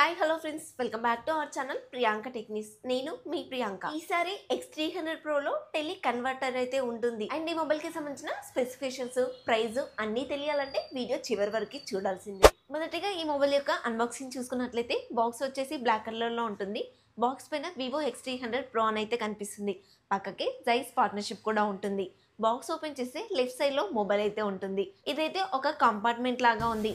Hi hello friends, welcome back to our channel Priyanka techniques. నేను మీ ప్రియాంక. ఈసారి X300 Proలో tele converter అయితే ఉంటుంది. అండ్ ఈ మొబైల్ కి సంబంధించిన స్పెసిఫికేషన్స్, ప్రైస్ అన్నీ తెలియాలంటే వీడియో చివరి వరకు చూడాల్సిందే. మొదటిగా ఈ మొబైల్ యొక్క అన్బాక్సింగ్ చూసుకున్నట్లయితే బాక్స్ వచ్చేసి బ్లాక్ కలర్ లో ఉంటుంది. బాక్స్ పైన వివో X300 Pro అని అయితే కనిపిస్తుంది. పక్కకి జైస్ పార్ట్నర్షిప్ కూడా ఉంటుంది. బాక్స్ ఓపెన్ చేస్తే లెఫ్ట్ సైడ్ లో మొబైల్ అయితే ఉంటుంది. ఇదైతే ఒక కంపార్ట్మెంట్ లాగా ఉంది.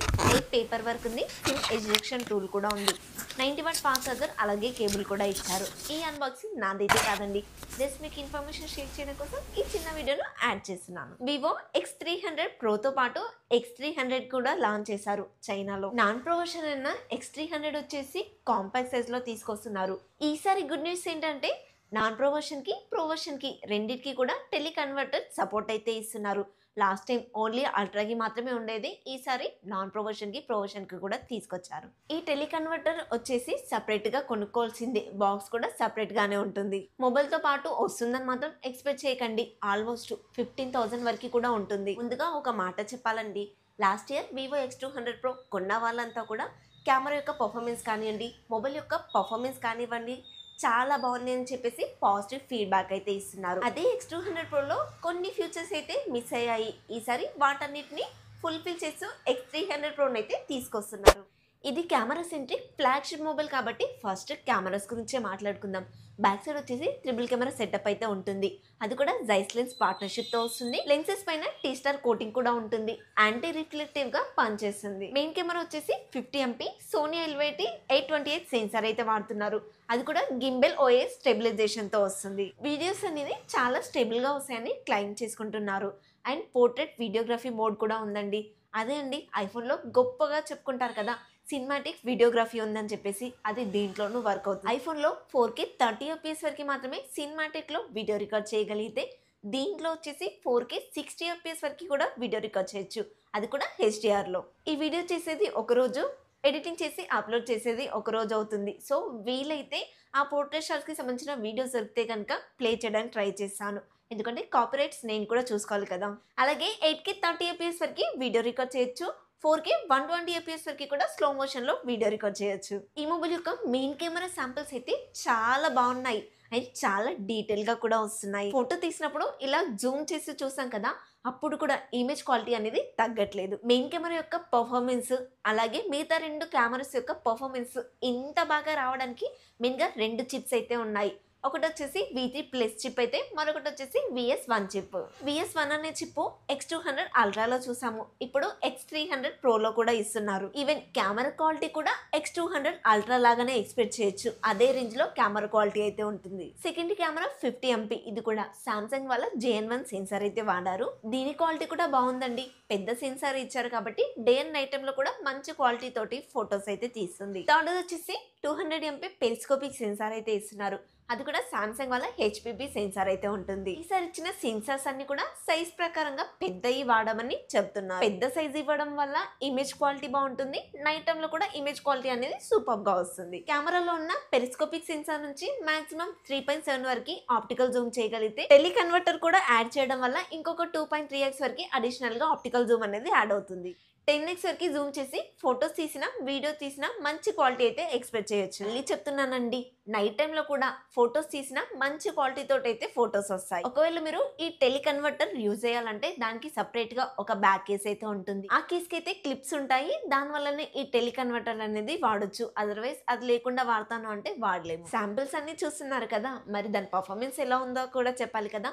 పేపర్ వర్క్ ఉంది. సిమ్ ఎజెక్షన్ టూల్ కూడా ఉంది. 90W ఫాస్ట్ ఛార్జర్ అలాగే కేబుల్ కూడా ఇచ్చారు. ఈ అన్బాక్సింగ్ నాదైతే కాదండి, జస్ట్ మీకు ఇన్ఫర్మేషన్ షేర్ చేయడం కోసం ఈ చిన్న వీడియోను యాడ్ చేస్తున్నాను. వివో X300 Proతో పాటు X300 కూడా లాంచ్ చేశారు చైనాలో. నాన్ ప్రో వర్షన్ అయిన X300 వచ్చేసి కాంపాక్ట్ సైజ్ లో తీసుకొస్తున్నారు. ఈసారి గుడ్ న్యూస్ ఏంటంటే నాన్ ప్రో వర్షన్ కి ప్రో వర్షన్ కి రెండింటికి కూడా టెలి కన్వర్టర్ సపోర్ట్ అయితే ఇస్తున్నారు. లాస్ట్ టైం ఓన్లీ అల్ట్రాకి మాత్రమే ఉండేది. ఈసారి నాన్ ప్రో వర్షన్ కి ప్రో వర్షన్ కి కూడా తీసుకొచ్చారు. ఈ టెలి కన్వర్టర్ వచ్చేసి సపరేట్ గా కొనుక్కోవాల్సిందే. బాక్స్ కూడా సపరేట్ గానే ఉంటుంది. మొబైల్ తో పాటు వస్తుందని మాత్రం ఎక్స్పెక్ట్ చేయకండి. ఆల్మోస్ట్ 15,000 వరకు కూడా ఉంటుంది. ముందుగా ఒక మాట చెప్పాలండి, last year Vivo X200 Pro కొన్న వాళ్ళంతా కూడా కెమెరా యొక్క పర్ఫార్మెన్స్ కానివ్వండి, మొబైల్ యొక్క పర్ఫార్మెన్స్ కానివ్వండి చాలా బాగుంది అని చెప్పేసి పాజిటివ్ ఫీడ్బ్యాక్ అయితే ఇస్తున్నారు. అదే X200 Proలో కొన్ని ఫీచర్స్ అయితే మిస్ అయ్యాయి. ఈసారి వాటన్నిటిని ఫుల్ఫిల్ చేస్తూ X300 Proని అయితే తీసుకొస్తున్నారు. ఇది కెమెరా సెంట్రిక్ ఫ్లాగ్షిప్ మొబైల్ కాబట్టి ఫస్ట్ కెమెరాస్ గురించే మాట్లాడుకుందాం. బ్యాక్ సైడ్ వచ్చేసి ట్రిపుల్ కెమెరా సెటప్ అయితే ఉంటుంది. అది కూడా జైస్ లెన్స్ పార్ట్నర్షిప్ తో వస్తుంది. లెన్సెస్ పైన టీ-స్టార్ కోటింగ్ కూడా ఉంటుంది. యాంటీ రిఫ్లెక్టివ్ గా పనిచేస్తుంది. మెయిన్ కెమెరా వచ్చేసి 50MP సోనీ LVT 828 సెన్సార్ అయితే వాడుతున్నారు. అది కూడా గింబెల్ OS స్టెబిలైజేషన్ తో వస్తుంది. వీడియోస్ అనేది చాలా స్టేబుల్ గా వస్తాయని క్లెయిమ్ చేసుకుంటున్నారు. అండ్ పోర్ట్రేట్ వీడియోగ్రఫీ మోడ్ కూడా ఉందండి. అదే అండి, ఐఫోన్లో గొప్పగా చెప్పుకుంటారు కదా సినిమాటిక్ వీడియోగ్రఫీ ఉందని చెప్పేసి, అది దీంట్లోనూ వర్క్ అవుతుంది. ఐఫోన్లో 4K 30fps వరకు మాత్రమే సినిమాటిక్లో వీడియో రికార్డ్ చేయగలిగితే దీంట్లో వచ్చేసి 4K 60fps వరకు కూడా వీడియో రికార్డ్ చేయొచ్చు. అది కూడా HDRలో. ఈ వీడియో చేసేది ఒకరోజు, ఎడిటింగ్ చేసి అప్లోడ్ చేసేది ఒక రోజు అవుతుంది. సో వీలైతే ఆ పోర్ట్రేట్ షాట్స్కి సంబంధించిన వీడియోస్ దొరికితే కనుక ప్లే చేయడానికి ట్రై చేస్తాను. ఎందుకంటే కాపీరైట్స్ నేను కూడా చూసుకోవాలి కదా. అలాగే 8K 30fps వరకు వీడియో రికార్డ్ చేయొచ్చు. 4K 120fps వరకు కూడా స్లో మోషన్లో వీడియో రికార్డ్ చేయొచ్చు. ఈ మొబైల్ యొక్క మెయిన్ కెమెరా శాంపిల్స్ అయితే చాలా బాగున్నాయి అండ్ చాలా డీటెయిల్గా కూడా వస్తున్నాయి. ఫోటో తీసినప్పుడు ఇలా జూమ్ చేసి చూసాం కదా, అప్పుడు కూడా ఇమేజ్ క్వాలిటీ అనేది తగ్గట్లేదు. మెయిన్ కెమెరా యొక్క పర్ఫార్మెన్స్ అలాగే మిగతా రెండు కెమెరాస్ యొక్క పర్ఫార్మెన్స్ ఇంత బాగా రావడానికి మెయిన్గా రెండు చిప్స్ అయితే ఉన్నాయి. ఒకటి వచ్చేసి V3+ చిప్ అయితే, మరొకటి వచ్చేసి VS1 చిప్. VS1 అనే చిప్ X200 Ultraలో చూసాము. ఇప్పుడు X300 Proలో కూడా ఇస్తున్నారు. ఈవెన్ కెమెరా క్వాలిటీ కూడా X200 Ultra లాగానే ఎక్స్పెక్ట్ చేయొచ్చు. అదే రేంజ్ లో కెమెరా క్వాలిటీ అయితే ఉంటుంది. Second camera 50MP. ఇది కూడా సామ్సంగ్ వాళ్ళ JN1 సెన్సార్ అయితే వాడారు. దీని క్వాలిటీ కూడా బాగుందండి. పెద్ద సెన్సార్ ఇచ్చారు కాబట్టి డే అండ్ నైట్ టైమ్ లో కూడా మంచి క్వాలిటీ తోటి ఫొటోస్ అయితే తీస్తుంది. థర్డ్ వచ్చేసి 200MP పెరిస్కోపిక్ సెన్సార్ అయితే ఇస్తున్నారు. అది కూడా సామ్సంగ్ వాళ్ళ HPP సెన్సార్ అయితే ఉంటుంది. ఈసారి ఇచ్చిన సెన్సార్స్ అన్ని కూడా సైజ్ ప్రకారంగా పెద్దవి వాడమని చెప్తున్నారు. పెద్ద సైజ్ ఇవ్వడం వల్ల ఇమేజ్ క్వాలిటీ బాగుంటుంది. నైట్ టైమ్ లో కూడా ఇమేజ్ క్వాలిటీ అనేది సూపర్ గా వస్తుంది. కెమెరాలో ఉన్న పెరిస్కోపిక్ సెన్సార్ నుంచి మాక్సిమం 3.7 వరకు ఆప్టికల్ జూమ్ చేయగలిగితే, టెలి కన్వర్టర్ కూడా యాడ్ చేయడం వల్ల ఇంకొక 2.3x వరకు అడిషనల్ గా ఆప్టికల్ జూమ్ అనేది యాడ్ అవుతుంది. 10x వరకు జూమ్ చేసి ఫొటోస్ తీసిన వీడియో తీసిన మంచి క్వాలిటీ అయితే ఎక్స్పెక్ట్ చేయొచ్చు. మళ్ళీ చెప్తున్నానండి, నైట్ టైంలో కూడా ఫొటోస్ తీసిన మంచి క్వాలిటీ తోటి అయితే ఫొటోస్ వస్తాయి. ఒకవేళ మీరు ఈ టెలి కన్వర్టర్ యూజ్ చేయాలంటే దానికి సపరేట్ గా ఒక బ్యాక్ కేస్ అయితే ఉంటుంది. ఆ కేస్ కి అయితే క్లిప్స్ ఉంటాయి. దాని వల్లనే ఈ టెలి కన్వర్టర్ అనేది వాడొచ్చు. అదర్వైజ్ అది లేకుండా వాడతాను అంటే వాడలేము. శాంపిల్స్ అన్ని చూస్తున్నారు కదా, మరి దాని పర్ఫార్మెన్స్ ఎలా ఉందో కూడా చెప్పాలి కదా.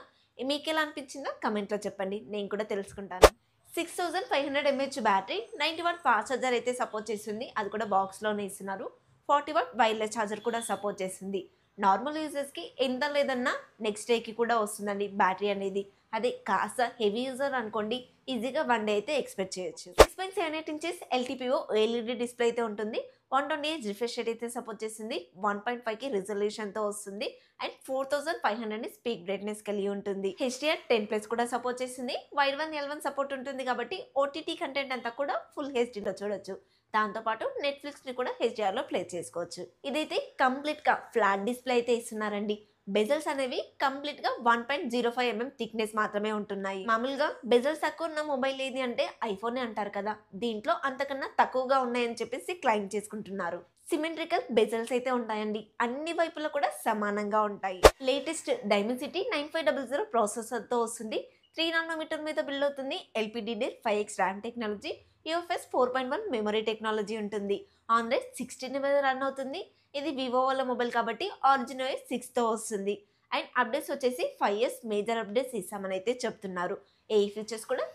మీకు ఎలా అనిపించిందో కమెంట్లో చెప్పండి, నేను కూడా తెలుసుకుంటాను. 6500 mAh battery, 90W fast charger అయితే సపోర్ట్ చేస్తుంది. అది కూడా బాక్స్లోనే ఇస్తున్నారు. 40W వైర్లెస్ ఛార్జర్ కూడా సపోర్ట్ చేస్తుంది. నార్మల్ యూజర్స్కి ఎంత లేదన్నా నెక్స్ట్ డేకి కూడా వస్తుందండి బ్యాటరీ అనేది. అదే కాస్త హెవీ యూజర్ అనుకోండి, ఈజీగా 1 డే అయితే ఎక్స్పెక్ట్ చేయొచ్చు. 6.78 inches LTPO LED డిస్ప్లే అయితే ఉంటుంది. 120Hz రిఫ్రెష్ రేట్ అయితే సపోర్ట్ చేస్తుంది. 1.5K రిజల్యూషన్తో వస్తుంది. అండ్ 4500 స్పీక్ బ్రైట్నెస్ కలిగి ఉంటుంది. HDR10+ కూడా సపోర్ట్ చేస్తుంది. వైడ్ 1 L1 సపోర్ట్ ఉంటుంది కాబట్టి OTT కంటెంట్ అంతా కూడా ఫుల్ HDలో చూడొచ్చు. దాంతోపాటు నెట్ఫ్లిక్స్ని కూడా HDRలో ప్లే చేసుకోవచ్చు. ఇదైతే కంప్లీట్గా ఫ్లాట్ డిస్ప్లే అయితే ఇస్తున్నారండి. బెజల్స్ అనేవి కంప్లీట్ గా 1.05 mm థిక్నెస్ మాత్రమే ఉంటున్నాయి. మామూలుగా బెజల్స్ తక్కువ ఉన్న మొబైల్ ఏది అంటే ఐఫోన్ అంటారు కదా, దీంట్లో అంతకన్నా తక్కువగా ఉన్నాయని చెప్పేసి క్లెయిమ్ చేసుకుంటున్నారు. సిమెట్రికల్ బెజల్స్ అయితే ఉంటాయండి. అన్ని వైపులా కూడా సమానంగా ఉంటాయి. లేటెస్ట్ డైమెన్సిటీ 9500 ప్రాసెసర్తో వస్తుంది. 3 నానోమీటర్ మీద బిల్డ్ అవుతుంది. LPDDR 5X RAM technology, UFS 4.1 memory technology ఉంటుంది. ఆండ్రాయిడ్ 16 మీద రన్ అవుతుంది. ఇది వివో వాళ్ళ మొబైల్ కాబట్టి ఆరిజిన్ OS 6తో వస్తుంది. అండ్ అప్డేట్స్ వచ్చేసి 5 ఇయర్స్ మేజర్ అప్డేట్స్ ఇస్తామని అయితే చెప్తున్నారు. ఏ ఫీచర్స్ కూడా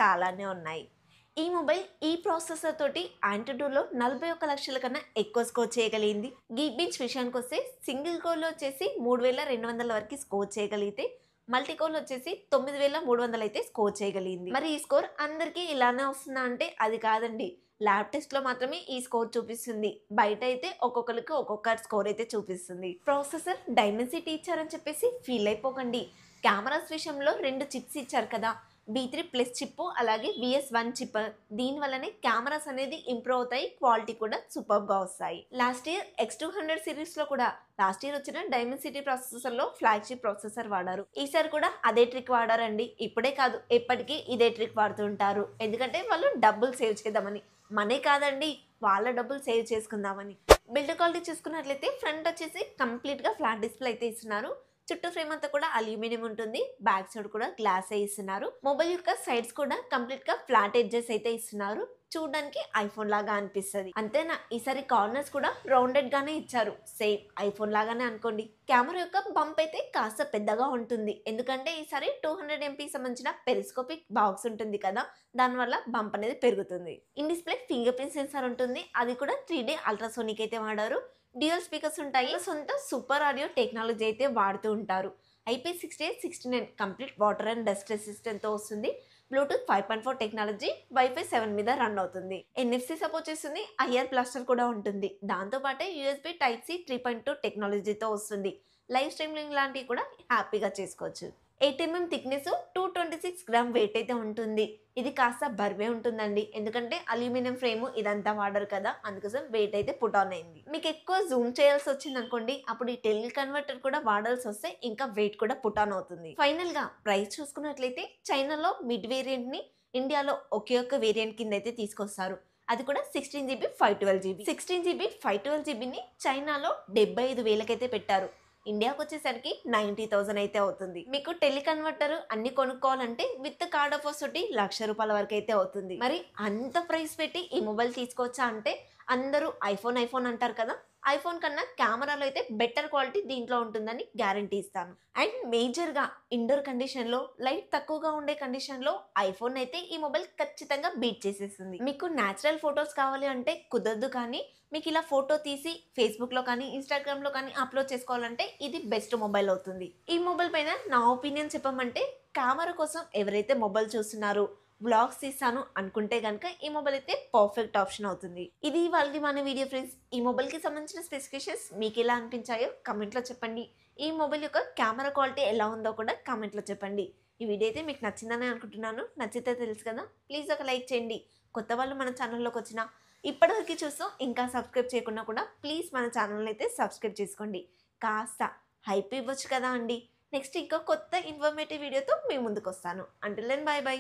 చాలానే ఉన్నాయి. ఈ మొబైల్ ఈ ప్రాసెసర్ తోటి ఆండ్రాయిడ్లో 41 లక్షల కన్నా ఎక్కువ స్కోర్ చేయగలిగింది. గీక్బెంచ్ విషయానికి వస్తే సింగిల్ కోర్లో వచ్చేసి 3200 వరకు స్కోర్ చేయగలిగితే, మల్టీ కోర్లో వచ్చేసి 9300 అయితే స్కోర్ చేయగలిగింది. మరి ఈ స్కోర్ అందరికీ ఇలానే వస్తుందా అంటే అది కాదండి. ల్యాబ్ టెస్ట్లో మాత్రమే ఈ స్కోర్ చూపిస్తుంది. బయట అయితే ఒక్కొక్కరికి ఒక్కొక్క స్కోర్ అయితే చూపిస్తుంది. ప్రాసెసర్ డైమెన్సిటీ ఇచ్చారని చెప్పేసి ఫీల్ అయిపోకండి. కెమెరాస్ విషయంలో 2 చిప్స్ ఇచ్చారు కదా, B3+ చిప్ అలాగే VS1 చిప్. దీనివల్లనే కెమెరాస్ అనేది ఇంప్రూవ్ అవుతాయి, క్వాలిటీ కూడా సూపర్గా వస్తాయి. లాస్ట్ ఇయర్ X200 సిరీస్లో కూడా లాస్ట్ ఇయర్ వచ్చిన డైమెన్సిటీ ప్రాసెసర్లో ఫ్లాగ్షిప్ ప్రాసెసర్ వాడారు. ఈసారి కూడా అదే ట్రిక్ వాడారండి. ఇప్పుడే కాదు, ఎప్పటికీ ఇదే ట్రిక్ వాడుతుంటారు. ఎందుకంటే వాళ్ళు డబ్బులు సేవ్ చేద్దామని, మనే కాదండి, వాళ్ళ డబ్బులు సేవ్ చేసుకుందామని. బిల్డ్ క్వాలిటీ చూసుకున్నట్లయితే ఫ్రంట్ వచ్చేసి కంప్లీట్గా ఫ్లాట్ డిస్ప్లే అయితే ఇస్తున్నారు. చుట్టూ ఫ్రేమ్ అంతా కూడా అల్యూమినియం ఉంటుంది. బ్యాక్ సైడ్ కూడా గ్లాస్ ఇస్తున్నారు. మొబైల్ యొక్క సైడ్స్ కూడా కంప్లీట్ గా ఫ్లాట్ ఎడ్జెస్ అయితే ఇస్తున్నారు. చూడడానికి ఐఫోన్ లాగా అనిపిస్తుంది. అంతేనా, ఈసారి కార్నర్స్ కూడా రౌండెడ్ గానే ఇచ్చారు. సేమ్ ఐఫోన్ లాగానే అనుకోండి. కెమెరా యొక్క బంప్ అయితే కాస్త పెద్దగా ఉంటుంది. ఎందుకంటే ఈసారి 200 MP సంబంధించిన పెరిస్కోపిక్ బాక్స్ ఉంటుంది కదా, దానివల్ల బంప్ అనేది పెరుగుతుంది. In display finger print censor ఉంటుంది. అది కూడా 3D అల్ట్రాసోనిక్ అయితే వాడారు. డ్యూయల్ స్పీకర్స్ ఉంటాయి. సొంత సూపర్ ఆడియో టెక్నాలజీ అయితే వాడుతూ ఉంటారు. IP6869 complete water and dust రెసిస్టెంట్తో వస్తుంది. బ్లూటూత్ 5.4 టెక్నాలజీ, వైఫై 7 మీద రన్ అవుతుంది. NFC సపోర్ట్ చేస్తుంది. IR బ్లాస్టర్ కూడా ఉంటుంది. దాంతోపాటే USB Type-C 3.2 టెక్నాలజీతో వస్తుంది. లైవ్ స్ట్రీమింగ్ లాంటివి కూడా హ్యాపీగా చేసుకోవచ్చు. 8mm థిక్నెస్, 226 గ్రామ్ వెయిట్ అయితే ఉంటుంది. ఇది కాస్త బరువే ఉంటుందండి. ఎందుకంటే అల్యూమినియం ఫ్రేమ్ ఇదంతా వాడరు కదా, అందుకోసం వెయిట్ అయితే పుట్ ఆన్ అయింది. మీకు ఎక్కువ జూమ్ చేయాల్సి వచ్చింది అనుకోండి, అప్పుడు ఈ టెలి కన్వర్టర్ కూడా వాడాల్సి వస్తే ఇంకా వెయిట్ కూడా పుట్ ఆన్ అవుతుంది. ఫైనల్ గా ప్రైస్ చూసుకున్నట్లయితే చైనాలో మిడ్ వేరియంట్ ని ఇండియాలో ఒకే ఒక్క వేరియంట్ కింద అయితే తీసుకొస్తారు. అది కూడా 16GB 512GB. 16GB 512GBని చైనాలో 75,000 అయితే పెట్టారు. ఇండియాకి వచ్చేసరికి 90,000 అయితే అవుతుంది. మీకు టెలి కన్వర్టర్ అన్ని కొనుక్కోవాలంటే విత్ కార్డ్ ఆఫర్స్ తోటి ₹1,00,000 వరకు అయితే అవుతుంది. మరి అంత ప్రైస్ పెట్టి ఈ మొబైల్ తీసుకోవచ్చా అంటే, అందరూ ఐఫోన్ అంటారు కదా, ఐఫోన్ కన్నా కెమెరాలో అయితే బెటర్ క్వాలిటీ దీంట్లో ఉంటుందని గ్యారంటీ ఇస్తాను. అండ్ మేజర్గా ఇండోర్ కండిషన్లో, లైట్ తక్కువగా ఉండే కండిషన్లో ఐఫోన్ అయితే ఈ మొబైల్ ఖచ్చితంగా బీట్ చేసేస్తుంది. మీకు న్యాచురల్ ఫొటోస్ కావాలి అంటే కుదరదు, కానీ మీకు ఇలా ఫోటో తీసి ఫేస్బుక్లో కానీ ఇన్స్టాగ్రామ్లో కానీ అప్లోడ్ చేసుకోవాలంటే ఇది బెస్ట్ మొబైల్ అవుతుంది. ఈ మొబైల్ పైన నా ఒపీనియన్ చెప్పమంటే, కెమెరా కోసం ఎవరైతే మొబైల్ చూస్తున్నారో, వ్లాగ్స్ తీస్తాను అనుకుంటే కనుక ఈ మొబైల్ అయితే పర్ఫెక్ట్ ఆప్షన్ అవుతుంది. ఇది వాళ్ళది మన వీడియో ఫ్రెండ్స్. ఈ మొబైల్కి సంబంధించిన స్పెసిఫికేషన్స్ మీకు ఎలా అనిపించాయో కమెంట్లో చెప్పండి. ఈ మొబైల్ యొక్క కెమెరా క్వాలిటీ ఎలా ఉందో కూడా కమెంట్లో చెప్పండి. ఈ వీడియో అయితే మీకు నచ్చిందని అనుకుంటున్నాను. నచ్చితే తెలుసు కదా, ప్లీజ్ ఒక లైక్ చేయండి. కొత్త వాళ్ళు మన ఛానల్లోకి వచ్చిన ఇప్పటివరకు చూస్తూ ఇంకా సబ్స్క్రైబ్ చేయకుండా కూడా ప్లీజ్ మన ఛానల్ని అయితే సబ్స్క్రైబ్ చేసుకోండి. కాస్త హైప్ ఇవ్వచ్చు కదా అండి. నెక్స్ట్ ఇంకా కొత్త ఇన్ఫర్మేటివ్ వీడియోతో మీ ముందుకు వస్తాను. Until then bye by.